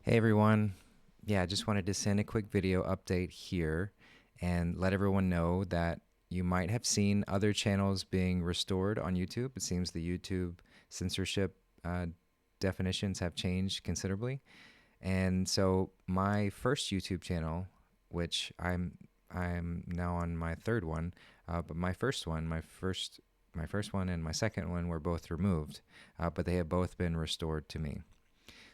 Hey everyone. Yeah, I just wanted to send a quick video update here and let everyone know that you might have seen other channels being restored on YouTube. It seems the YouTube censorship uh, definitions have changed considerably. And so my first YouTube channel, which I'm now on my third one, but my first one and my second one were both removed, but they have both been restored to me.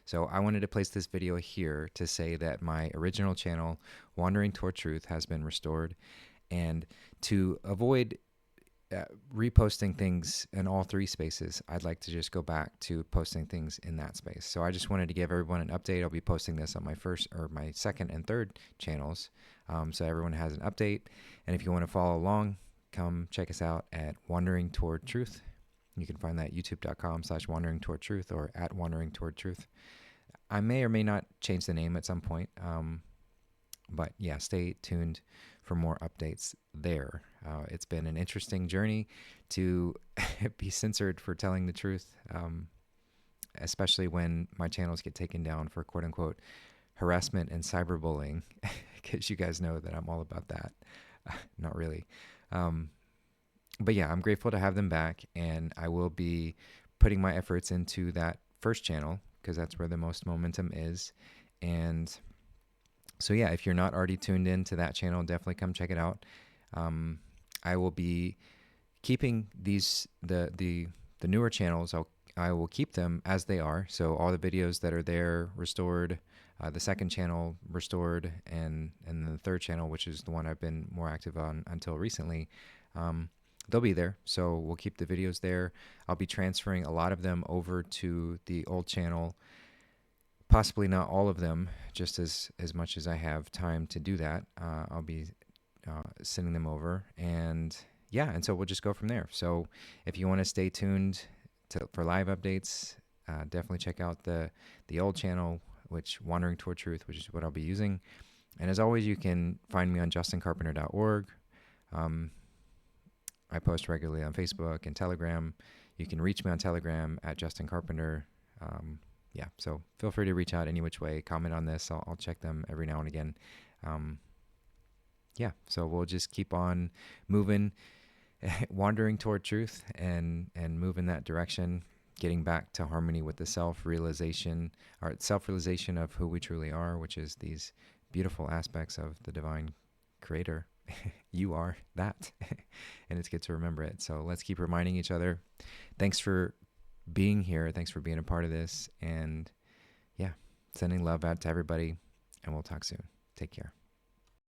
So I wanted to place this video here to say that my original channel, Wandering Toward Truth, has been restored. And to avoid reposting things in all three spaces, I'd like to just go back to posting things in that space. So I just wanted to give everyone an update. I'll be posting this on my second and third channels, so everyone has an update. And if you want to follow along, come check us out at Wandering Toward Truth. You can find that at youtube.com/wandering toward truth or at wandering toward truth. I may or may not change the name at some point. But yeah, stay tuned for more updates there. It's been an interesting journey to be censored for telling the truth, especially when my channels get taken down for quote unquote harassment and cyberbullying, because you guys know that I'm all about that. Not really. Um, but yeah, I'm grateful to have them back, and I will be putting my efforts into that first channel because that's where the most momentum is. And so yeah, if you're not already tuned in to that channel, definitely come check it out. I will be keeping the newer channels. I will keep them as they are. So all the videos that are there restored, the second channel restored, and the third channel, which is the one I've been more active on until recently, they'll be there. So we'll keep the videos there. I'll be transferring a lot of them over to the old channel. Possibly not all of them, just as much as I have time to do that. I'll be sending them over, and yeah, and so we'll just go from there. So if you want to stay tuned for live updates, definitely check out the old channel, which Wandering Toward Truth, which is what I'll be using. And as always, you can find me on justincarpenter.org. I post regularly on Facebook and Telegram. You can reach me on Telegram at Justin Carpenter. Yeah, so feel free to reach out any which way. Comment on this. I'll check them every now and again. Yeah, so we'll just keep on moving, wandering toward truth, and move in that direction, getting back to harmony with the self-realization of who we truly are, which is these beautiful aspects of the divine creator. You are that. And it's good to remember it. So let's keep reminding each other. Thanks for being here. Thanks for being a part of this. And yeah, sending love out to everybody. And we'll talk soon. Take care.